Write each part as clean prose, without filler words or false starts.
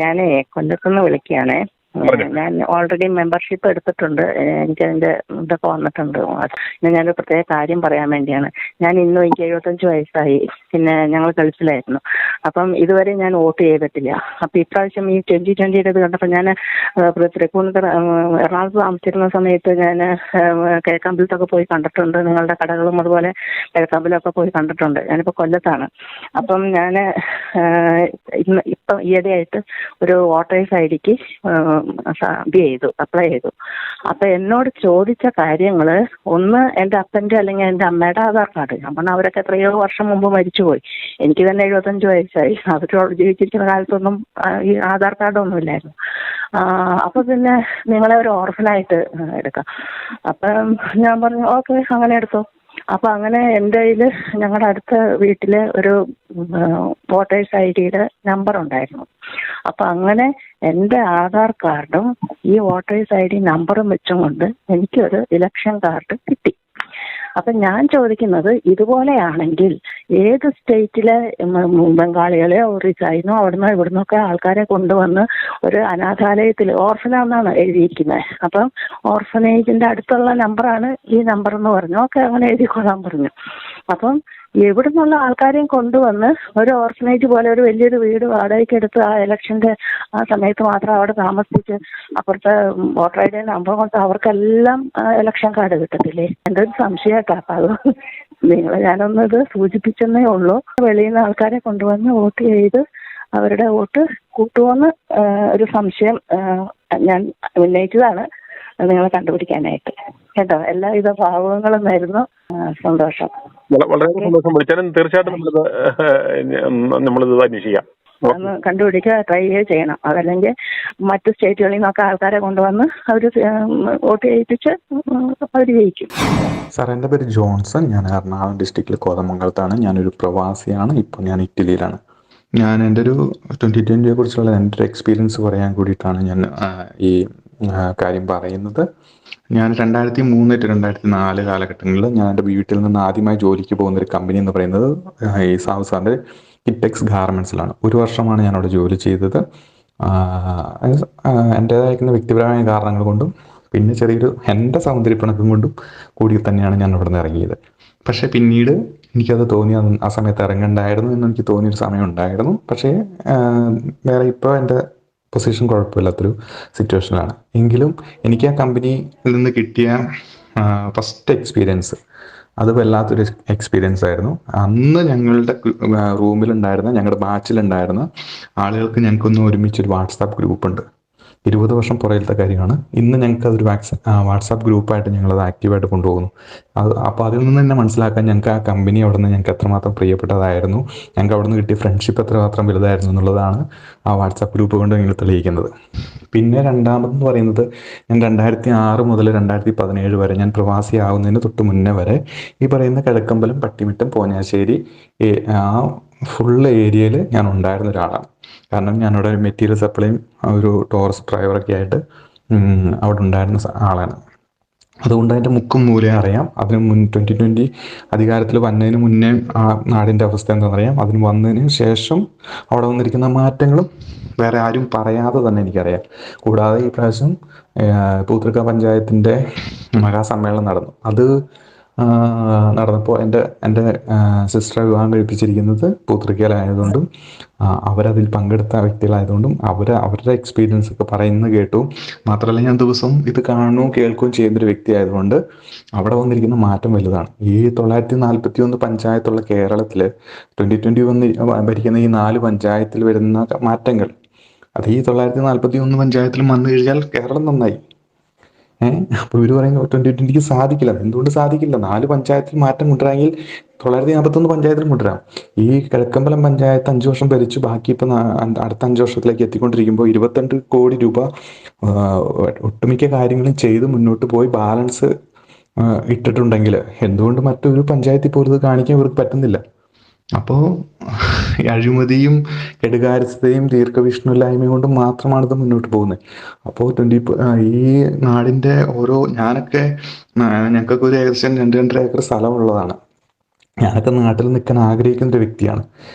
ഞാനേ കൊല്ലത്തുനിന്ന് വിളിക്കുകയാണേ. ഞാൻ already membership എടുത്തിട്ടുണ്ട്. എനിക്ക് അതിന്റെ ഇതൊക്കെ വന്നിട്ടുണ്ട്. പിന്നെ ഞാനൊരു പ്രത്യേക കാര്യം പറയാൻ വേണ്ടിയാണ്. എനിക്ക് 75 വയസ്സായി. പിന്നെ ഞങ്ങൾ ഗൾഫിലായിരുന്നു. അപ്പം ഇതുവരെ ഞാൻ വോട്ട് ചെയ്തിട്ടില്ല. അപ്പം ഇപ്രാവശ്യം ഈ 2020 ഇത് കണ്ടപ്പോൾ ഞാൻ തൃപ്പൂണിത്തുറ എറണാകുളത്ത് താമസിച്ചിരുന്ന സമയത്ത് ഞാൻ കിഴക്കമ്പലത്തൊക്കെ പോയി കണ്ടിട്ടുണ്ട്. നിങ്ങളുടെ കടകളും അതുപോലെ കിഴക്കമ്പലമൊക്കെ പോയി കണ്ടിട്ടുണ്ട്. ഞാനിപ്പോൾ കൊല്ലത്താണ്. അപ്പം ഞാൻ ഇപ്പം ഈയിടെയായിട്ട് ഒരു വോട്ടേഴ്സ് ഐ ഡിക്ക് അപ്ലൈ ചെയ്തു. അപ്പൊ എന്നോട് ചോദിച്ച കാര്യങ്ങൾ, ഒന്ന് എൻ്റെ അപ്പൻ്റെ അല്ലെങ്കിൽ എൻ്റെ അമ്മയുടെ ആധാർ കാർഡ്. ഞാൻ പറഞ്ഞാൽ അവരൊക്കെ എത്രയോ വർഷം മുമ്പ് മരിച്ചുപോയി. എനിക്ക് തന്നെ 75 വയസ്സായി. അവരോട് ജീവിച്ചിരിക്കുന്ന കാലത്തൊന്നും ഈ ആധാർ കാർഡൊന്നും ഇല്ലായിരുന്നു. അപ്പൊ പിന്നെ നിങ്ങളെ ഒരു ഓർഫനായിട്ട് എടുക്കാം. അപ്പം ഞാൻ പറഞ്ഞു ഓക്കെ, അങ്ങനെ എടുത്തോ. അപ്പൊ അങ്ങനെ എൻ്റെ കയ്യിൽ ഞങ്ങളുടെ അടുത്ത വീട്ടില് ഒരു വോട്ടേഴ്സ് ഐ ഡിയുടെ നമ്പർ ഉണ്ടായിരുന്നു. അപ്പൊ അങ്ങനെ എൻ്റെ ആധാർ കാർഡും ഈ വോട്ടേഴ്സ് ഐ ഡി നമ്പറും വെച്ചും കൊണ്ട് എനിക്കൊരു ഇലക്ഷൻ കാർഡ് കിട്ടി. അപ്പൊ ഞാൻ ചോദിക്കുന്നത്, ഇതുപോലെയാണെങ്കിൽ ഏത് സ്റ്റേറ്റിലെ ബംഗാളികളെയോ ഒറീസയിന്നോ അവിടുന്ന് ഇവിടുന്നൊക്കെ ആൾക്കാരെ കൊണ്ടുവന്ന് ഒരു അനാഥാലയത്തിൽ, ഓർഫനാന്നാണ് എഴുതിയിരിക്കുന്നത്. അപ്പം ഓർഫനേജിന്റെ അടുത്തുള്ള നമ്പറാണ് ഈ നമ്പർ എന്ന് പറഞ്ഞു. ഓക്കെ, അങ്ങനെ എഴുതിക്കൊള്ളാൻ പറഞ്ഞു. അപ്പം എവിടുന്നുള്ള ആൾക്കാരെയും കൊണ്ടുവന്ന് ഒരു ഓർഫനേജ് പോലെ ഒരു വലിയൊരു വീട് വാടകയ്ക്ക് എടുത്ത് ആ ഇലക്ഷന്റെ ആ സമയത്ത് മാത്രം അവിടെ താമസിച്ച് അപ്പുറത്തെ വോട്ടർ ഐ ഡി നമ്പർ കൊണ്ട് അവർക്കെല്ലാം ഇലക്ഷൻ കാർഡ് കിട്ടത്തില്ലേ? എൻ്റെ ഒരു സംശയമായിട്ടാ. അപ്പം അത് ഞാനൊന്ന് ഇത് സൂചിപ്പിച്ചെന്നേ ഉള്ളൂ. വെളിയിൽ നിന്ന് ആൾക്കാരെ കൊണ്ടുവന്ന് വോട്ട് ചെയ്ത് അവരുടെ വോട്ട് കൂട്ടുമെന്ന് ഒരു സംശയം ഞാൻ ഉന്നയിച്ചതാണ് നിങ്ങളെ കണ്ടുപിടിക്കാനായിട്ട്. കേട്ടോ, എല്ലാവിധ ഭാവങ്ങളും നേരുന്നു. സന്തോഷം. വളരെ സന്തോഷം. വിളിച്ചാലും തീർച്ചയായിട്ടും നമ്മളിത് അന്വേഷിക്കാം. ഒന്ന് കണ്ടുപിടിക്കുക, ട്രൈ ചെയ്യണം. അതല്ലെങ്കിൽ മറ്റു സ്റ്റേറ്റുകളിൽ നിന്നൊക്കെ ആൾക്കാരെ കൊണ്ടുവന്ന് അവർ വോട്ട് ചെയ്യിപ്പിച്ച് അവർ ജയിക്കും. സാർ, എൻ്റെ പേര് ജോൺസൺ. ഞാൻ എറണാകുളം ഡിസ്ട്രിക്റ്റിൽ കോതമംഗലത്താണ്. ഞാനൊരു പ്രവാസിയാണ്. ഇപ്പോൾ ഞാൻ ഇറ്റലിയിലാണ്. ഞാൻ എൻ്റെ ഒരു 2020 കുറിച്ചുള്ള എൻ്റെ ഒരു എക്സ്പീരിയൻസ് പറയാൻ കൂടിയിട്ടാണ് ഞാൻ ഈ കാര്യം പറയുന്നത്. ഞാൻ 2003 to 2004 കാലഘട്ടങ്ങളിൽ ഞാൻ എൻ്റെ വീട്ടിൽ നിന്ന് ആദ്യമായി ജോലിക്ക് പോകുന്നൊരു കമ്പനി എന്ന് പറയുന്നത് ഈ സാവസാറിൻ്റെ കിറ്റെക്സ് ഗാർമെൻറ്റ്സിലാണ്. 1 വർഷമാണ് ഞാൻ അവിടെ ജോലി ചെയ്തത്. എൻ്റേതായിരിക്കുന്ന വ്യക്തിപരമായ കാരണങ്ങൾ കൊണ്ടും പിന്നെ ചെറിയൊരു എൻ്റെ സൗന്ദര്യപ്പിണക്കം കൊണ്ടും കൂടി തന്നെയാണ് ഞാൻ അവിടെ നിന്ന് ഇറങ്ങിയത്. പക്ഷേ പിന്നീട് എനിക്കത് തോന്നി, ആ സമയത്ത് ഇറങ്ങണ്ടായിരുന്നു എന്നെനിക്ക് തോന്നിയൊരു സമയം ഉണ്ടായിരുന്നു. പക്ഷേ വേറെ ഇപ്പോൾ എൻ്റെ പൊസിഷൻ കുഴപ്പമില്ലാത്തൊരു സിറ്റുവേഷനിലാണ്. എങ്കിലും എനിക്ക് ആ കമ്പനിയിൽ നിന്ന് കിട്ടിയ ഫസ്റ്റ് എക്സ്പീരിയൻസ് അത് വല്ലാത്തൊരു എക്സ്പീരിയൻസ് ആയിരുന്നു. അന്ന് ഞങ്ങളുടെ റൂമിലുണ്ടായിരുന്ന, ഞങ്ങളുടെ ബാച്ചിലുണ്ടായിരുന്ന ആളുകൾക്ക് ഞങ്ങൾക്കൊന്ന് ഒരുമിച്ചൊരു വാട്സാപ്പ് ഗ്രൂപ്പുണ്ട്. 20 വർഷം പുറകിലത്തെ കാര്യമാണ്. ഇന്ന് ഞങ്ങൾക്ക് അതൊരു വാട്സാപ്പ് ഗ്രൂപ്പായിട്ട് ഞങ്ങളത് ആക്റ്റീവായിട്ട് കൊണ്ടുപോകുന്നു. അപ്പോൾ അതിൽ നിന്ന് തന്നെ മനസ്സിലാക്കാൻ ഞങ്ങൾക്ക് ആ കമ്പനി അവിടെ നിന്ന് ഞങ്ങൾക്ക് എത്രമാത്രം പ്രിയപ്പെട്ടതായിരുന്നു, ഞങ്ങൾക്ക് അവിടെ നിന്ന് കിട്ടിയ ഫ്രണ്ട്ഷിപ്പ് എത്രമാത്രം വലുതായിരുന്നു എന്നുള്ളതാണ് ആ വാട്സാപ്പ് ഗ്രൂപ്പ് കൊണ്ട് ഞങ്ങൾ തെളിയിക്കുന്നത്. പിന്നെ രണ്ടാമതെന്ന് പറയുന്നത്, ഞാൻ 2006 മുതൽ 2017 വരെ, ഞാൻ പ്രവാസിയാവുന്നതിന് തൊട്ട് മുന്നേ വരെ ഈ പറയുന്ന കിഴക്കമ്പലം, പട്ടിമിട്ടം, പോഞ്ഞാശ്ശേരി ആ ഫുൾ ഏരിയയിൽ ഞാൻ ഉണ്ടായിരുന്ന ഒരാളാണ്. കാരണം ഞാനവിടെ മെറ്റീരിയൽ സപ്ലൈയും ഒരു ടൂറിസ്റ്റ് ഡ്രൈവറൊക്കെ ആയിട്ട് അവിടെ ഉണ്ടായിരുന്ന ആളാണ്. അതുകൊണ്ട് അതിൻ്റെ മുക്കും മൂലയും അറിയാം. അതിന് 2020 അധികാരത്തിൽ വന്നതിന് മുന്നേ ആ നാടിൻ്റെ അവസ്ഥ എന്താണെന്നറിയാം. അതിന് വന്നതിന് ശേഷം അവിടെ വന്നിരിക്കുന്ന മാറ്റങ്ങളും വേറെ ആരും പറയാതെ തന്നെ എനിക്കറിയാം. കൂടാതെ ഈ പ്രാവശ്യം പൂത്തൃക്ക പഞ്ചായത്തിൻ്റെ മഹാസമ്മേളനം നടന്നു. അത് നടന്നപ്പോൾ എൻ്റെ സിസ്റ്ററെ വിവാഹം കഴിപ്പിച്ചിരിക്കുന്നത് പൂത്തൃക്കയിലായതുകൊണ്ടും അവരതിൽ പങ്കെടുത്ത വ്യക്തികളായതുകൊണ്ടും അവരുടെ എക്സ്പീരിയൻസ് ഒക്കെ പറയുന്നത് കേട്ടു. മാത്രമല്ല, ഞാൻ ദിവസവും ഇത് കാണുകയും കേൾക്കുകയും ചെയ്യുന്നൊരു വ്യക്തി ആയതുകൊണ്ട് അവിടെ വന്നിരിക്കുന്ന മാറ്റം വലുതാണ്. ഈ 941 പഞ്ചായത്തുള്ള കേരളത്തിൽ 2020 ഭരിക്കുന്ന ഈ 4 പഞ്ചായത്തിൽ വരുന്ന മാറ്റങ്ങൾ, അത് ഈ 941 പഞ്ചായത്തിലും വന്നു കഴിഞ്ഞാൽ കേരളം നന്നായി. അപ്പോൾ ഇവർ പറയുന്നത് 2020 സാധിക്കില്ല. എന്തുകൊണ്ട് സാധിക്കില്ല? 4 പഞ്ചായത്തിൽ മാറ്റം കൊണ്ടുവരാമെങ്കിൽ 941 പഞ്ചായത്തിൽ കൊണ്ടുവരാം. ഈ കിഴക്കമ്പലം പഞ്ചായത്ത് 5 വർഷം ഭരിച്ചു, ബാക്കി ഇപ്പം അടുത്ത 5 വർഷത്തിലേക്ക് എത്തിക്കൊണ്ടിരിക്കുമ്പോൾ 22 കോടി രൂപ ഒട്ടുമിക്ക കാര്യങ്ങളും ചെയ്ത് മുന്നോട്ട് പോയി ബാലൻസ് ഇട്ടിട്ടുണ്ടെങ്കിൽ എന്തുകൊണ്ട് മറ്റൊരു പഞ്ചായത്തിൽ പോലും ഇത് കാണിക്കാൻ ഇവർക്ക് പറ്റുന്നില്ല? അപ്പോൾ അഴിമതിയും കെടുകാര്യസ്ഥതയും ദീർഘവീക്ഷണമില്ലായ്മയും കൊണ്ട് മാത്രമാണ് ഇത് മുന്നോട്ട് പോകുന്നത്. അപ്പോൾ ഈ നാടിൻ്റെ ഞങ്ങൾക്കൊക്കെ ഒരു ഏകദേശം 2-2.5 ഏക്കർ സ്ഥലമുള്ളതാണ്. ഞാനൊക്കെ നാട്ടിൽ നിൽക്കാൻ ആഗ്രഹിക്കുന്ന ഒരു വ്യക്തിയാണ്.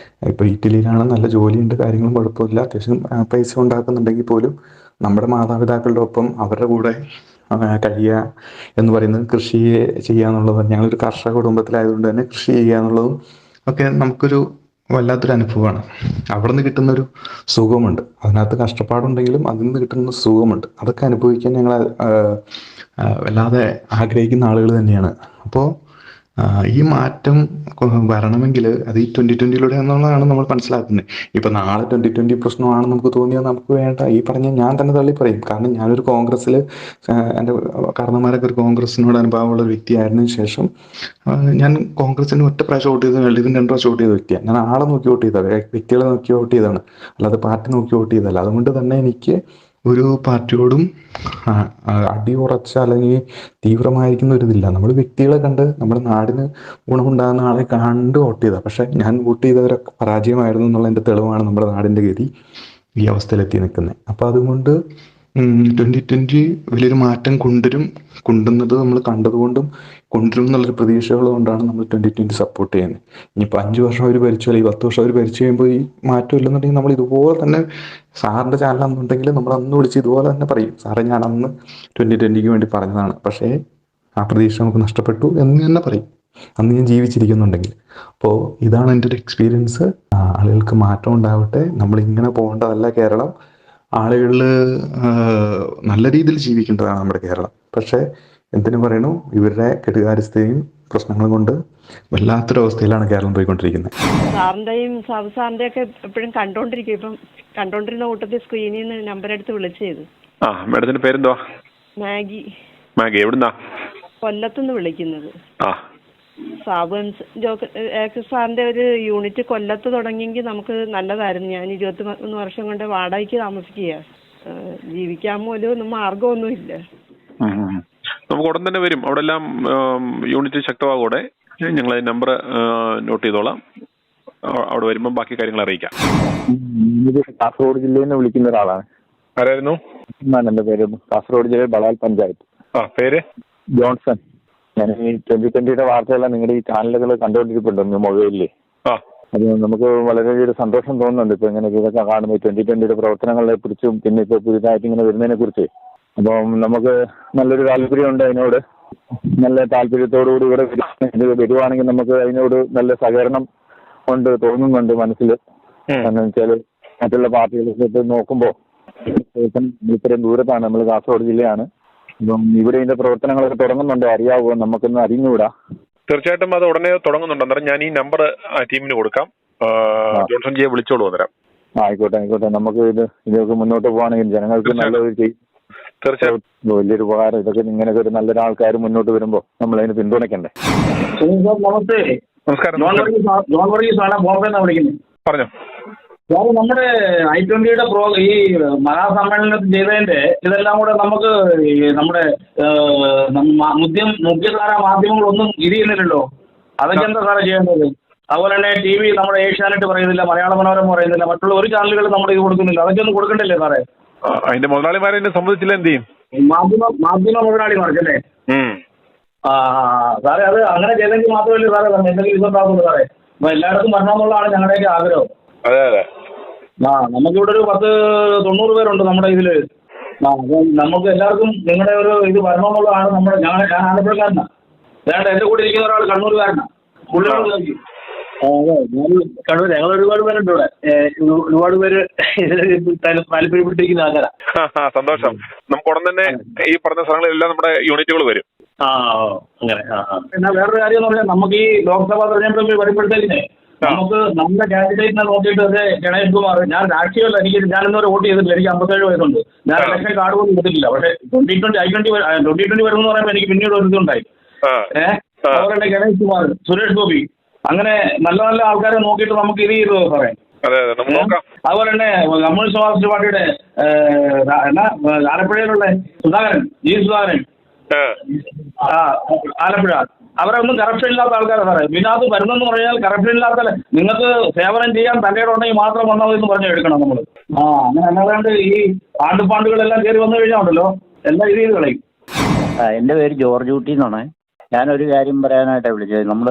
ഇപ്പോൾ ഇറ്റലിയിലാണ്, നല്ല ജോലിയുണ്ട്, കാര്യങ്ങളും കുഴപ്പമില്ല, അത്യാവശ്യം പൈസ ഉണ്ടാക്കുന്നുണ്ടെങ്കിൽ പോലും നമ്മുടെ മാതാപിതാക്കളുടെ ഒപ്പം അവരുടെ കൂടെ കഴിയുക എന്ന് പറയുന്നത്, കൃഷി ചെയ്യുക എന്നുള്ളത്, ഞങ്ങളൊരു കർഷക കുടുംബത്തിലായതുകൊണ്ട് തന്നെ കൃഷി ചെയ്യുക എന്നുള്ളതും ഒക്കെ നമുക്കൊരു വല്ലാത്തൊരു അനുഭവമാണ്. അവിടെ നിന്ന് കിട്ടുന്നൊരു സുഖമുണ്ട്, അതിനകത്ത് കഷ്ടപ്പാടുണ്ടെങ്കിലും അതിൽ നിന്ന് കിട്ടുന്ന സുഖമുണ്ട്. അതൊക്കെ അനുഭവിക്കാൻ ഞങ്ങൾ വല്ലാതെ ആഗ്രഹിക്കുന്ന ആളുകൾ തന്നെയാണ്. അപ്പോൾ ഈ മാറ്റം വരണമെങ്കിൽ അത് ഈ 2020 എന്നുള്ളതാണ് നമ്മൾ മനസ്സിലാക്കുന്നത്. ഇപ്പം നാളെ 2020 പ്രശ്നമാണെന്ന് നമുക്ക് തോന്നിയാൽ നമുക്ക് വേണ്ട, ഈ പറഞ്ഞ ഞാൻ തന്നെ തള്ളി പറയും. കാരണം ഞാനൊരു കോൺഗ്രസ്സിൽ, എൻ്റെ കാരണന്മാരൊക്കെ ഒരു കോൺഗ്രസിനോട് അനുഭവമുള്ള ഒരു വ്യക്തിയായതിനു ശേഷം ഞാൻ കോൺഗ്രസിന് ഒറ്റ പ്രാവശ്യം വോട്ട് ചെയ്ത്, എൽഡിഎഫിന് 2 പ്രാവശ്യം വോട്ട് ചെയ്ത വ്യക്തിയാണ്. ഞാൻ ആളെ നോക്കി വോട്ട് ചെയ്തത്, വ്യക്തികളെ നോക്കി വോട്ട് ചെയ്തതാണ്, അല്ലാതെ പാർട്ടി നോക്കി വോട്ട് ചെയ്തതല്ല. അതുകൊണ്ട് തന്നെ എനിക്ക് ഒരു പാർട്ടിയോടും അടിയുറച്ച അല്ലെങ്കിൽ തീവ്രമായിരിക്കുന്ന ഒരു ഇതില്ല. നമ്മൾ വ്യക്തികളെ കണ്ട് നമ്മുടെ നാടിന് ഗുണമുണ്ടാകുന്ന ആളെ കണ്ട് വോട്ട് ചെയ്താൽ, പക്ഷെ ഞാൻ വോട്ട് ചെയ്തവരൊക്കെ പരാജയമായിരുന്നു എന്നുള്ളതിൻ്റെ തെളിവാണ് നമ്മുടെ നാടിൻ്റെ ഗതി ഈ അവസ്ഥയിലെത്തി നിൽക്കുന്നത്. അപ്പോൾ അതുകൊണ്ട് 2020 വലിയൊരു മാറ്റം കൊണ്ടുവന്നത് നമ്മൾ കണ്ടതുകൊണ്ടും കൊണ്ടുവരും എന്നുള്ളൊരു പ്രതീക്ഷകൾ കൊണ്ടാണ് നമ്മൾ 2020 സപ്പോർട്ട് ചെയ്യുന്നത്. ഇനിയിപ്പോൾ 5 വർഷം അവർ ഭരിച്ചു, അല്ലെങ്കിൽ 10 വർഷം അവർ ഭരിച്ചു കഴിയുമ്പോൾ ഈ മാറ്റം ഇല്ലെന്നുണ്ടെങ്കിൽ നമ്മൾ ഇതുപോലെ തന്നെ, സാറിൻ്റെ ചാനലാണെന്നുണ്ടെങ്കിൽ നമ്മൾ അന്ന് വിളിച്ച് ഇതുപോലെ തന്നെ പറയും, സാറേ ഞാൻ അന്ന് 2020 വേണ്ടി പറഞ്ഞതാണ്, പക്ഷേ ആ പ്രതീക്ഷ നമുക്ക് നഷ്ടപ്പെട്ടു എന്ന് തന്നെ പറയും, അന്ന് ഞാൻ ജീവിച്ചിരിക്കുന്നുണ്ടെങ്കിൽ. അപ്പോൾ ഇതാണ് എൻ്റെ ഒരു എക്സ്പീരിയൻസ്. ആളുകൾക്ക് മാറ്റം ഉണ്ടാവട്ടെ. നമ്മളിങ്ങനെ പോകേണ്ടതല്ല കേരളം. ആളുകളിൽ നല്ല രീതിയിൽ ജീവിക്കേണ്ടതാണ് നമ്മുടെ കേരളം. പക്ഷേ എന്തിനു പറയണു, ഇവരുടെ കെടുകാര്യസ്ഥയും പ്രശ്നങ്ങളും കൊണ്ട് വല്ലാത്തൊരവസ്ഥയിലാണ് കേരളം പോയിക്കൊണ്ടിരിക്കുന്നത്. സാറിന്റെയും സാബു സാറിന്റെ ഒക്കെ എപ്പോഴും കണ്ടോണ്ടിരിക്കും. ഇപ്പം കണ്ടോണ്ടിരുന്ന കൂട്ടത്തിൽ സ്ക്രീനിൽ നിന്ന് നമ്പർ എടുത്ത് വിളിച്ചത്. മാഡത്തിന്റെ പേരെന്തോ? മാഗി. മാഗി എവിടുന്നാ? കൊല്ലത്തുനിന്ന് വിളിക്കുന്നത്. സാബു സാറിന്റെ ഒരു യൂണിറ്റ് കൊല്ലത്ത് തുടങ്ങിയെങ്കിൽ നമുക്ക് നല്ലതായിരുന്നു. ഞാൻ 23 വർഷം കൊണ്ട് വാടകയ്ക്ക് താമസിക്കുക, ജീവിക്കാൻ പോലും ഒന്നും മാർഗമൊന്നുമില്ല. നമുക്ക് ഉടൻ തന്നെ വരും. അവിടെ എല്ലാം യൂണിറ്റ് ശക്തമാകൂടെ. ഞങ്ങൾ നമ്പർ നോട്ട് ചെയ്തോളാം. അവിടെ വരുമ്പോൾ ബാക്കി കാര്യങ്ങൾ അറിയിക്കാം. കാസർഗോഡ് ജില്ലയിൽ നിന്ന് വിളിക്കുന്ന ഒരാളാണ്. ആരായിരുന്നു? എന്റെ പേര് കാസർഗോഡ് ജില്ലയിൽ ബളാൽ പഞ്ചായത്ത്. പേര്? ജോൺസൺ. ഞാൻ ഈ 2020 വാർത്തയെല്ലാം നിങ്ങളുടെ ഈ ചാനലുകൾ കണ്ടുകൊണ്ടിരിപ്പുണ്ട് മൊബൈലില്. അത് നമുക്ക് വളരെയധികം സന്തോഷം തോന്നുന്നുണ്ട്. ഇപ്പൊ ഇങ്ങനെ ഇതൊക്കെ കാണുമ്പോൾ 2020 പ്രവർത്തനങ്ങളെ കുറിച്ചും പിന്നെ ഇപ്പൊ പുതിയതായിട്ട് ഇങ്ങനെ വരുന്നതിനെ കുറിച്ച്. അപ്പം നമുക്ക് നല്ലൊരു താല്പര്യമുണ്ട് അതിനോട്. നല്ല താല്പര്യത്തോടുകൂടി ഇവിടെ വരുവാണെങ്കിൽ നമുക്ക് അതിനോട് നല്ല സഹകരണം കൊണ്ട് തോന്നുന്നുണ്ട് മനസ്സിൽ. കാരണം വെച്ചാൽ മറ്റുള്ള പാർട്ടികളൊക്കെ നോക്കുമ്പോൾ ഇത്രയും ദൂരത്താണ്, നമ്മൾ കാസർഗോഡ് ജില്ലയാണ്. അപ്പം ഇവിടെ ഇതിന്റെ പ്രവർത്തനങ്ങളൊക്കെ തുടങ്ങുന്നുണ്ട്, അറിയാവോ? നമുക്കൊന്ന് അറിഞ്ഞുകൂടാ. തീർച്ചയായിട്ടും അത് ഉടനെ തുടങ്ങുന്നുണ്ട്. അന്നേരം ഞാൻ ഈ നമ്പർ ടീമിന് കൊടുക്കാം. ജോൺസൺ ജിയെ വിളിച്ചോളൂ അന്നേരം. ആയിക്കോട്ടെ. നമുക്ക് ഇതൊക്കെ മുന്നോട്ട് പോവാണെങ്കിൽ ജനങ്ങൾക്ക് നല്ലൊരു തീർച്ചയായും വലിയൊരു ഉപകാരം. ഇതൊക്കെ ഇങ്ങനെയൊക്കെ ഒരു നല്ലൊരു ആൾക്കാർ മുന്നോട്ട് വരുമ്പോൾ നമ്മൾ അതിന് പിന്തുണയ്ക്കണ്ടേ. നമസ്തേ. നമസ്കാരം. ജോൺ വർഗീസ് ആണ്, ബോംബെ എന്നാ വിളിക്കുന്നത്. പറഞ്ഞോ. നമ്മുടെ I20 ഈ മഹാസമ്മേളനത്തിൽ ചെയ്തതിന്റെ ഇതെല്ലാം കൂടെ നമുക്ക് നമ്മുടെ മുഖ്യധാര മാധ്യമങ്ങളൊന്നും ഇത് ചെയ്യുന്നില്ലല്ലോ. അതൊക്കെ എന്താ സാറേ ചെയ്യേണ്ടത്? അതുപോലെ തന്നെ TV നമ്മുടെ ഏഷ്യാനെറ്റ് പറയുന്നില്ല, മലയാള മനോരമ പറയുന്നില്ല, മറ്റുള്ള ഒരു ചാനലുകൾ നമ്മുടെ ഇത് കൊടുക്കുന്നില്ല. അതൊക്കെ ഒന്ന് കൊടുക്കണ്ടല്ലേ സാറേ? അതിന്റെ മുതലാളിമാരെ സംബന്ധിച്ചില്ല, എന്ത് ചെയ്യും? മാധ്യമ മുതലാളിമാർക്കല്ലേ? സാറേ അത് അങ്ങനെ ചെയ്തെങ്കിൽ മാത്രമല്ലേ സാറേ എന്തെങ്കിലും ഇതുണ്ടാകുള്ളൂ സാറേ. അപ്പൊ എല്ലായിടത്തും വരണമെന്നുള്ളതാണ് ഞങ്ങളുടെയൊക്കെ ആഗ്രഹം. അതെ. നമുക്കിവിടെ ഒരു 90 പേരുണ്ട് നമ്മുടെ ഇതില്. നമുക്ക് എല്ലാവർക്കും നിങ്ങളുടെ ഒരു ഇത് വരണമെന്നുള്ളതാണ് നമ്മുടെ. ഞാൻ ആലപ്പുഴക്കാരനാണ്. വേണ്ട, എന്റെ കൂടെ ഇരിക്കുന്ന ഒരാൾ കണ്ണൂരുകാരനാണ്. കണ്ണൂർ ഞങ്ങൾ ഒരുപാട് പേരുണ്ട് ഇവിടെ. ഒരുപാട് പേര് താല്പര്യപ്പെട്ടിരിക്കുന്ന ആൾക്കാരാ. സന്തോഷം. നമുക്ക് ഉടൻ തന്നെ ഈ പറഞ്ഞ സ്ഥലങ്ങളിലെല്ലാം നമ്മുടെ യൂണിറ്റുകൾ വരും. അങ്ങനെ. പിന്നെ വേറൊരു കാര്യം എന്ന് പറഞ്ഞാൽ നമുക്ക് ഈ ലോക്സഭാ തെരഞ്ഞെടുപ്പ് വരുമ്പോഴത്തേക്കിനെ നമുക്ക് നമ്മുടെ കാൻഡിഡേറ്റിനെ നോക്കിയിട്ട് ഗണേഷ് കുമാർ, ഞാൻ രാഷ്ട്രീയമല്ല, ഞാനിന്നൊരു വോട്ട് ചെയ്തിട്ടില്ല, എനിക്ക് 57 വയസ്സുണ്ട്, ഞാൻ ഇലക്ഷൻ കാർഡ് പോലും കൊടുത്തിട്ടില്ല. പക്ഷേ 2020 വരുമെന്ന് പറയുമ്പോൾ എനിക്ക് പിന്നീട് ഒരു ഇതുണ്ടായി. അതുപോലെ ഗണേഷ് കുമാർ, സുരേഷ് ഗോപി, അങ്ങനെ നല്ല നല്ല ആൾക്കാരെ നോക്കിയിട്ട് നമുക്ക് ഇത് ചെയ്തു പറയാം. അതുപോലെ തന്നെ കമ്മ്യൂണിസ്റ്റ് മാർക്സിസ്റ്റ് പാർട്ടിയുടെ ആലപ്പുഴയിലുള്ള സുധാകരൻ ആലപ്പുഴ, അവരെ ഒന്നും കറപ്ഷൻ ഇല്ലാത്ത ആൾക്കാരാണ് സാറേ. വിനാദ് വരുന്നെന്ന് പറഞ്ഞാൽ കറപ്ഷൻ ഇല്ലാത്ത, നിങ്ങൾക്ക് സേവനം ചെയ്യാൻ തന്റെ ഉണ്ടെങ്കിൽ മാത്രം വന്നാൽ എന്ന് പറഞ്ഞ് എടുക്കണം നമ്മൾ. അങ്ങനെ അല്ലാണ്ട് ഈ ആണ്ടുപാണ്ടുകളെല്ലാം കയറി വന്നു കഴിഞ്ഞാൽ ഉണ്ടല്ലോ എല്ലാം ഇത് ചെയ്ത് കളയും. എൻ്റെ പേര് ജോർജ് കുട്ടി എന്നാണ്. ഞാനൊരു കാര്യം പറയാനായിട്ടാണ് വിളിച്ചത്. നമ്മൾ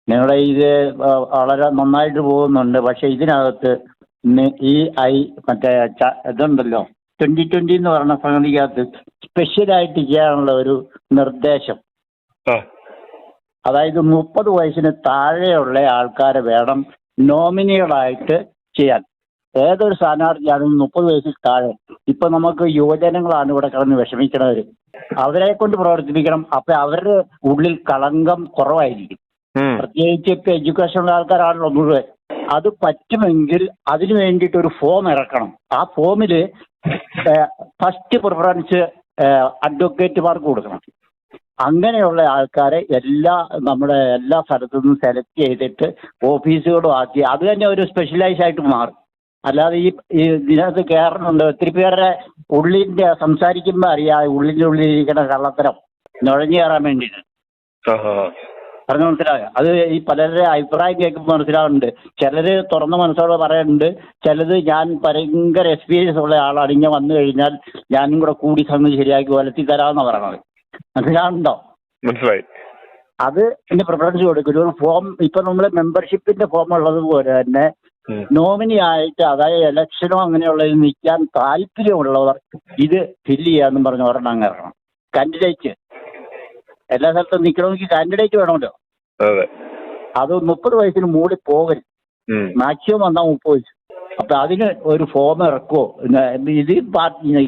നിങ്ങളുടെ ഇത് വളരെ നന്നായിട്ട് പോകുന്നുണ്ട്. പക്ഷെ ഇതിനകത്ത് മറ്റേ ഇതുണ്ടല്ലോ 2020 എന്ന് പറയുന്ന സംഗതിക്കകത്ത് സ്പെഷ്യലായിട്ട് ചെയ്യാനുള്ള ഒരു നിർദ്ദേശം, അതായത് 30 വയസ്സിന് താഴെയുള്ള ആൾക്കാരെ വേണം നോമിനികളായിട്ട് ചെയ്യാൻ. ഏതൊരു സ്ഥാനാർത്ഥിയാണെങ്കിലും 30 വയസ്സിൽ താഴെ. ഇപ്പൊ നമുക്ക് യുവജനങ്ങളാണ് ഇവിടെ കിടന്ന് വിഷമിക്കണവർ, അവരെ കൊണ്ട് പ്രവർത്തിപ്പിക്കണം. അപ്പൊ അവരുടെ ഉള്ളിൽ കളങ്കം കുറവായിരിക്കും. പ്രത്യേകിച്ച് ഇപ്പൊ എഡ്യൂക്കേഷനുള്ള ആൾക്കാരാണല്ലോ മുഴുവൻ. അത് പറ്റുമെങ്കിൽ അതിനു വേണ്ടിയിട്ട് ഒരു ഫോം ഇറക്കണം. ആ ഫോമില് ഫസ്റ്റ് പ്രിഫറൻസ് അഡ്വക്കേറ്റുമാർക്ക് കൊടുക്കണം. അങ്ങനെയുള്ള ആൾക്കാരെ നമ്മുടെ എല്ലാ സ്ഥലത്തു നിന്നും സെലക്ട് ചെയ്തിട്ട് ഓഫീസുകളും ആക്കി അത് തന്നെ ഒരു സ്പെഷ്യലൈസ് ആയിട്ട് മാറും. അല്ലാതെ ഈ ഇതിനകത്ത് കയറുന്നുണ്ട് ഒത്തിരി പേരുടെ ഉള്ളിന്റെ സംസാരിക്കുമ്പോൾ അറിയാം ഉള്ളിൻ്റെ ഉള്ളിലിരിക്കുന്ന കള്ളത്തരം നുഴഞ്ഞു കയറാൻ വേണ്ടിയിട്ട്. പറഞ്ഞ മനസ്സിലായോ? അത് ഈ പലരുടെ അഭിപ്രായം കേൾക്കുമ്പോൾ മനസ്സിലാവുന്നുണ്ട്. ചിലര് തുറന്ന മനസ്സോടെ പറയുന്നുണ്ട്, ചിലത് ഞാൻ ഭയങ്കര എക്സ്പീരിയൻസ് ഉള്ള ആളാണ്, ഇങ്ങനെ വന്നു കഴിഞ്ഞാൽ ഞാനും കൂടെ കൂടി സംഗതി ശരിയാക്കി വലത്തി തരാമെന്ന് പറയണത്. മനസ്സിലാവുന്നുണ്ടോ? മനസ്സിലായി. അത് പിന്നെ പ്രിഫറൻസ് കൊടുക്കും. ഒരു ഫോം ഇപ്പൊ നമ്മള് മെമ്പർഷിപ്പിന്റെ ഫോം ഉള്ളത് പോലെ തന്നെ നോമിനി ആയിട്ട്, അതായത് ഇലക്ഷനോ അങ്ങനെയുള്ളതിൽ നിൽക്കാൻ താല്പര്യമുള്ളവർ ഇത് ഫില്ല് ചെയ്യാന്നും പറഞ്ഞ് ഒരെണ്ണം അങ്ങ് ഇറങ്ങണം. കാൻഡിഡേറ്റ് എല്ലാ സ്ഥലത്തും നിൽക്കണമെങ്കിൽ കാൻഡിഡേറ്റ് വേണമല്ലോ. അത് 30 വയസ്സിന് മുകളിൽ പോകരുത്. മാക്സിമം വന്നാൽ 30 വയസ്സ്. അപ്പൊ അതിന് ഒരു ഫോം ഇറക്കുമോ? ഇത്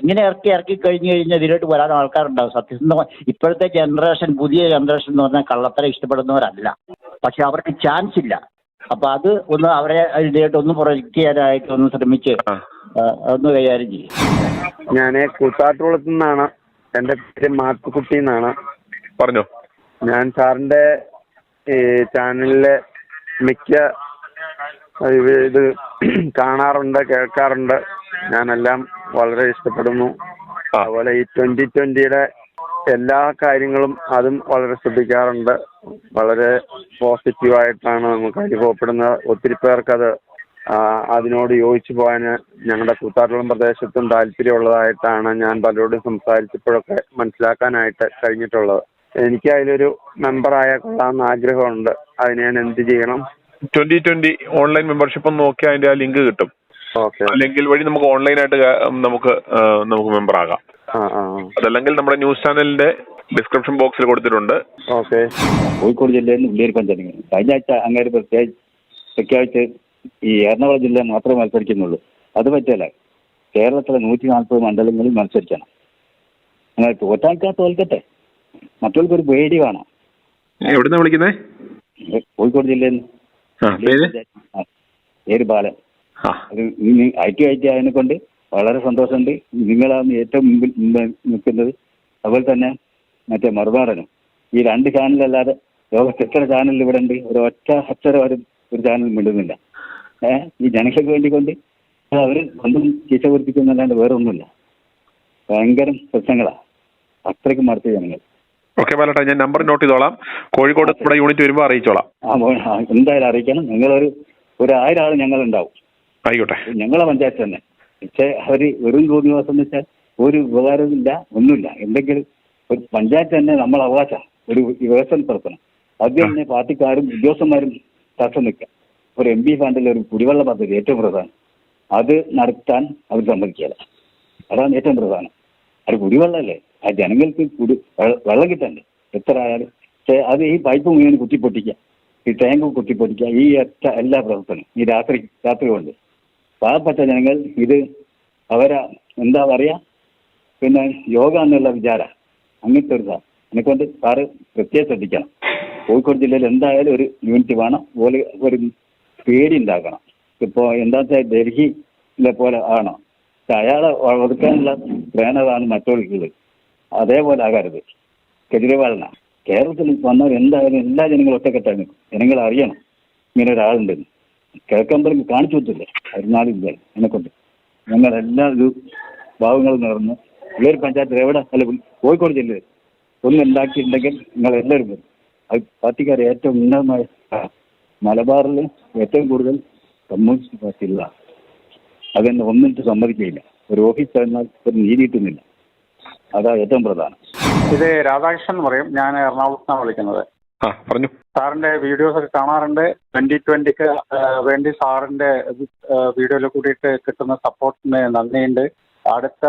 ഇങ്ങനെ ഇറക്കി കഴിഞ്ഞു കഴിഞ്ഞാൽ ഇതിലോട്ട് വരാൻ ആൾക്കാരുണ്ടാവും. സത്യസന്ധമായി ഇപ്പോഴത്തെ ജനറേഷൻ, പുതിയ ജനറേഷൻ എന്ന് പറഞ്ഞാൽ കള്ളത്തരം ഇഷ്ടപ്പെടുന്നവരല്ല. പക്ഷെ അവർക്ക് ചാൻസ് ഇല്ല. അപ്പൊ അത് ഒന്ന് അവരെ ഇതിലോട്ട് ഒന്ന് പ്രൊജക്ട് ചെയ്യാനായിട്ട് ഒന്ന് ശ്രമിച്ച് ഒന്ന് കൈകാര്യം ചെയ്യും. ഞാൻ കൂത്താട്ടുകുളത്തു നിന്നാണ്. എൻ്റെ പേര് മാത്തുക്കുട്ടി എന്നാണ്. പറഞ്ഞോ. ഞാൻ സാറിൻ്റെ ഈ ചാനലിലെ മിക്ക ഇത് കാണാറുണ്ട്, കേൾക്കാറുണ്ട്. ഞാനെല്ലാം വളരെ ഇഷ്ടപ്പെടുന്നു. അതുപോലെ ഈ 2020 എല്ലാ കാര്യങ്ങളും അതും വളരെ ശ്രദ്ധിക്കാറുണ്ട്. വളരെ പോസിറ്റീവായിട്ടാണ് നമുക്ക് അനുഭവപ്പെടുന്നത്. ഒത്തിരി പേർക്കത് അതിനോട് യോജിച്ചു പോകാൻ ഞങ്ങളുടെ കൂത്താട്ടുകുളം പ്രദേശത്തും താല്പര്യമുള്ളതായിട്ടാണ് ഞാൻ പലരോടും സംസാരിച്ചപ്പോഴൊക്കെ മനസ്സിലാക്കാനായിട്ട് കഴിഞ്ഞിട്ടുള്ളത്. എനിക്ക് അതിലൊരു മെമ്പറായ കൊള്ളാമെന്ന് ആഗ്രഹമുണ്ട്. അതിന് ഞാൻ എന്ത് ചെയ്യണം? 2020 ഓൺലൈൻ മെമ്പർഷിപ്പ് ഒന്ന് നോക്കിയാൽ അതിന്റെ ആ ലിങ്ക് കിട്ടും. ലിങ്കിൽ വഴി നമുക്ക് ഓൺലൈനായിട്ട് നമുക്ക് മെമ്പർ ആകാം. അതല്ലെങ്കിൽ നമ്മുടെ ന്യൂസ് ചാനലിന്റെ ഡിസ്ക്രിപ്ഷൻ ബോക്സിൽ കൊടുത്തിട്ടുണ്ട്. കോഴിക്കോട് ജില്ലയിൽ നിന്ന് ഉള്ളിയേരി പഞ്ചായത്ത് കഴിഞ്ഞ ആഴ്ച അങ്ങേര് പ്രഖ്യാപിച്ച് ഈ എറണാകുളം ജില്ല മാത്രമേ മത്സരിക്കുന്നുള്ളൂ. അത് പറ്റില്ല. കേരളത്തിലെ 140 മണ്ഡലങ്ങളിൽ മത്സരിക്കണം. അങ്ങനെ തോറ്റാൽക്കാ തോൽക്കട്ടെ, മറ്റുള്ളവർക്കൊരു പേടി കാണാം. എവിടുന്നാ വിളിക്കുന്നേ? കോഴിക്കോട് ജില്ലയിൽ നിന്ന് പേര് ബാലൻ. അത് ഐ ടി അതിനെ കൊണ്ട് വളരെ സന്തോഷമുണ്ട്. നിങ്ങളാണ് ഏറ്റവും മുമ്പിൽ നിൽക്കുന്നത്. അതുപോലെ തന്നെ മറ്റേ മറുനാടനും. ഈ 2 ചാനലല്ലാതെ ലോകത്ത് എത്ര ചാനൽ ഇവിടെ ഉണ്ട്? ഒരു ഒറ്റ അക്ഷരം ഒരു ചാനൽ മിണ്ടുന്നില്ല. ഈ ജനങ്ങൾക്ക് വേണ്ടിക്കൊണ്ട് അവർ ഒന്നും ചീച്ച കുറിപ്പിക്കുന്നല്ലാണ്ട് വേറെ ഒന്നുമില്ല. ഭയങ്കര പ്രശ്നങ്ങളാണ്. അത്രയ്ക്ക് മടുത്ത ജനങ്ങൾ. ഓക്കെ ബാലട്ടാ, ഞാൻ നമ്പർ നോട്ട് ചെയ്തോളാം. കോഴിക്കോട് നമ്മുടെ യൂണിറ്റ് വരുമ്പോൾ അറിയിച്ചോളാം. എന്തായാലും അറിയിക്കണം. നിങ്ങളൊരു 1000 ആൾ ഞങ്ങളുണ്ടാവും. ആയിക്കോട്ടെ. ഞങ്ങളെ പഞ്ചായത്ത് തന്നെ. പക്ഷേ അവർ വെറും തോന്നിവാസം എന്ന് വെച്ചാൽ ഒരു ഉപകാരവും ഇല്ല, ഒന്നുമില്ല. എന്തെങ്കിലും ഒരു പഞ്ചായത്ത് തന്നെ നമ്മളെ അവകാശം ഒരു വികസന പ്രവർത്തനം അത് തന്നെ പാർട്ടിക്കാരും ഉദ്യോഗസ്ഥന്മാരും തടസ്സം നിൽക്കുക. ഒരു MP ഫണ്ടിൽ ഒരു കുടിവെള്ള പദ്ധതി ഏറ്റവും പ്രധാനം, അത് നടത്താൻ അവർ സമ്മതിക്കില്ല. അതാണ് ഏറ്റവും പ്രധാനം. അത് കുടിവെള്ളമല്ലേ, ആ ജനങ്ങൾക്ക് വെള്ളം കിട്ടണ്ടേ എത്ര ആയാലും. പക്ഷേ അത് ഈ പൈപ്പ് മുഴുവൻ കുത്തിപ്പൊട്ടിക്കുക, ഈ ടാങ്ക് കുത്തിപ്പൊട്ടിക്കുക, ഈ എല്ലാ പ്രവർത്തനം ഈ രാത്രി കൊണ്ട് പാവപ്പെട്ട ജനങ്ങൾ ഇത് അവരെ എന്താ പറയുക, പിന്നെ യോഗ എന്നുള്ള വിചാരം അങ്ങനത്തെ ഒരു സാർ എന്നെക്കൊണ്ട് സാറ് പ്രത്യേകം ശ്രദ്ധിക്കണം. കോഴിക്കോട് ജില്ലയിൽ എന്തായാലും ഒരു യൂണിറ്റ് വേണം. ഒരു പേടി ഉണ്ടാക്കണം. ഇപ്പോൾ എന്താ വെച്ചാൽ ഡൽഹിയിലെ പോലെ ആണോ, അയാളെ ഒതുക്കാനുള്ള പ്രേരണതാണ് മറ്റുള്ളവർക്ക്. അതേപോലെ ആകരുത്. കെജ്രിവാളിനാണ്. കേരളത്തിൽ വന്നവർ എന്തായാലും എല്ലാ ജനങ്ങളും ഒറ്റക്കെട്ടാണ്. ജനങ്ങൾ അറിയണം ഇങ്ങനെ ഒരാളുണ്ടെന്ന്. കേൾക്കുമ്പോഴേക്കും കാണിച്ചു കൊടുത്തില്ലേ അരുന്നാളില്ലേ എന്നെക്കൊണ്ട് ഞങ്ങളെല്ലാ ഭാവങ്ങളും നേർന്ന് ഉള്ളൊരു പഞ്ചായത്തിൽ എവിടെ അല്ല കോഴിക്കോട് ജില്ലയിൽ ഒന്നും ഉണ്ടാക്കിയിട്ടുണ്ടെങ്കിൽ നിങ്ങളെല്ലാവരും വരും. അത് പാർട്ടിക്കാർ ഏറ്റവും ഉന്നതമായ മലബാറിൽ ഏറ്റവും കൂടുതൽ കമ്മ്യൂണിസ്റ്റ് പാർട്ടിയുള്ള അതെന്നെ ഒന്നിട്ട് സമ്മതിക്കില്ല. ഒരു ഓഫീസ് തന്നാൽ ഒരു നീതി കിട്ടുന്നില്ല. അതാ ഏറ്റവും പ്രധാനം. ഇത് രാധാകൃഷ്ണൻ എന്ന് പറയും. ഞാൻ എറണാകുളത്താണ് വിളിക്കുന്നത്. സാറിന്റെ വീഡിയോസ് ഒക്കെ കാണാറുണ്ട്. 2020 വേണ്ടി സാറിന്റെ വീഡിയോയിൽ കൂടിയിട്ട് കിട്ടുന്ന സപ്പോർട്ടിന് നന്ദിയുണ്ട്. അടുത്ത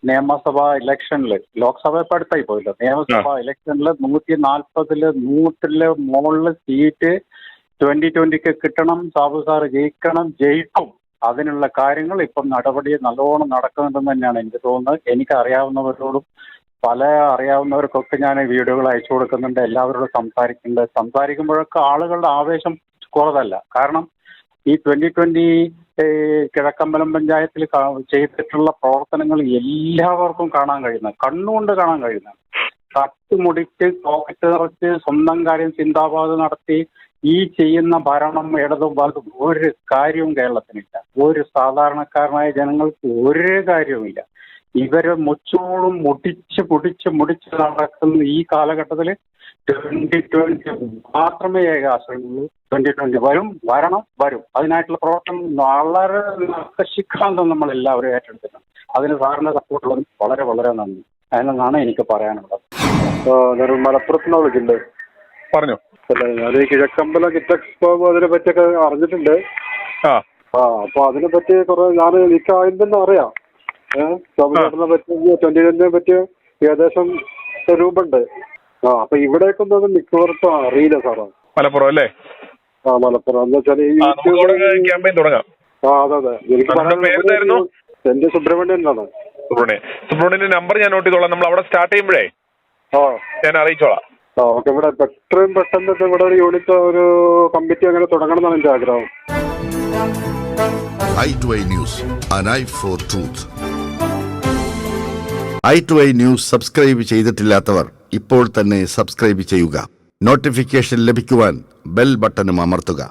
നിയമസഭാ ഇലക്ഷനിൽ, ലോക്സഭ ഇപ്പം അടുത്തായി പോയില്ലോ, നിയമസഭാ ഇലക്ഷനിൽ 140 മുകളിൽ സീറ്റ് 2020 കിട്ടണം. സാബു സാറ് ജയിക്കും. അതിനുള്ള കാര്യങ്ങൾ ഇപ്പം നടപടി നല്ലോണം നടക്കുന്നുണ്ടെന്ന് തന്നെയാണ് എനിക്ക് തോന്നുന്നത്. എനിക്ക് അറിയാവുന്നവരോടും അറിയാവുന്നവർക്കൊക്കെ ഞാൻ വീഡിയോകൾ അയച്ചു കൊടുക്കുന്നുണ്ട്. എല്ലാവരോടും സംസാരിക്കുമ്പോഴൊക്കെ ആളുകളുടെ ആവേശം കുറവല്ല. കാരണം ഈ 2020 കിഴക്കമ്പലം പഞ്ചായത്തിൽ ചെയ്തിട്ടുള്ള പ്രവർത്തനങ്ങൾ എല്ലാവർക്കും കാണാൻ കഴിയുന്ന, കണ്ണുകൊണ്ട് കാണാൻ കഴിയുന്ന, കട്ടുമുടിച്ച് പോക്കറ്റ് നിറച്ച് സ്വന്തം കാര്യം ചിന്താബാധ നടത്തി ഈ ചെയ്യുന്ന ഭരണം ഇടതും വലതും ഒരു കാര്യവും കേരളത്തിനില്ല. ഒരു സാധാരണക്കാരനായ ജനങ്ങൾക്ക് ഒരു കാര്യവുമില്ല. ഇവരെ മുച്ചോടും മുടിച്ച് നടക്കുന്ന ഈ കാലഘട്ടത്തിൽ 2020 മാത്രമേ ഏക ആശ്രയമുള്ളൂ. 2020 വരും. അതിനായിട്ടുള്ള പ്രവർത്തനം വളരെ നർക്കശിക്കാന്തം നമ്മൾ എല്ലാവരും ഏറ്റെടുത്തിട്ടുണ്ട്. അതിന് സാറിന്റെ സപ്പോർട്ടുള്ളത് വളരെ വളരെ നന്ദി. അതിനെന്നാണ് എനിക്ക് പറയാനുള്ളത്. ഞാൻ മലപ്പുറത്ത് നിന്ന് വിളിക്കുന്നത്. പറഞ്ഞോ. അല്ല, ഞാൻ ഈ കിഴക്കമ്പലം കിറ്റ് എക്സ്പോ അതിനെ പറ്റിയൊക്കെ അറിഞ്ഞിട്ടുണ്ട്. അപ്പൊ അതിനെ പറ്റി എനിക്ക് ആദ്യം തന്നെ അറിയാം. തമിഴ്നാട്ടിനെ പറ്റി 2020 പറ്റി ഏകദേശം രൂപുണ്ട്. അപ്പൊ ഇവിടേക്ക് ഒന്നും മിക്കവർക്കും അറിയില്ല സാറേ. മലപ്പുറം അല്ലേ? മലപ്പുറം എന്ന് വെച്ചാൽ ക്യാമ്പയിൻ തുടങ്ങാം. അതെ. എനിക്ക് എന്റെ സുബ്രഹ്മണ്യനാണ്. സുബ്രഹ്മണ്യന്റെ നമ്പർ ഞാൻ നോട്ട് ചെയ്തോളാം. നമ്മൾ അവിടെ സ്റ്റാർട്ട് ചെയ്യുമ്പോഴേ ഞാൻ അറിയിച്ചോളാം. ഓക്കെ. ഇവിടെ എത്രയും പെട്ടെന്ന് ഇവിടെ ഒരു യൂണിറ്റ്, ഒരു കമ്മിറ്റി അങ്ങനെ തുടങ്ങണം എന്നാണ് എന്റെ ആഗ്രഹം. i2i News, an eye for truth. i2i News subscribe ചെയ്തിട്ടില്ലാത്തവർ ഇപ്പോൾ തന്നെ സബ്സ്ക്രൈബ് ചെയ്യുക. നോട്ടിഫിക്കേഷൻ ലഭിക്കുവാൻ ബെൽ ബട്ടണും അമർത്തുക.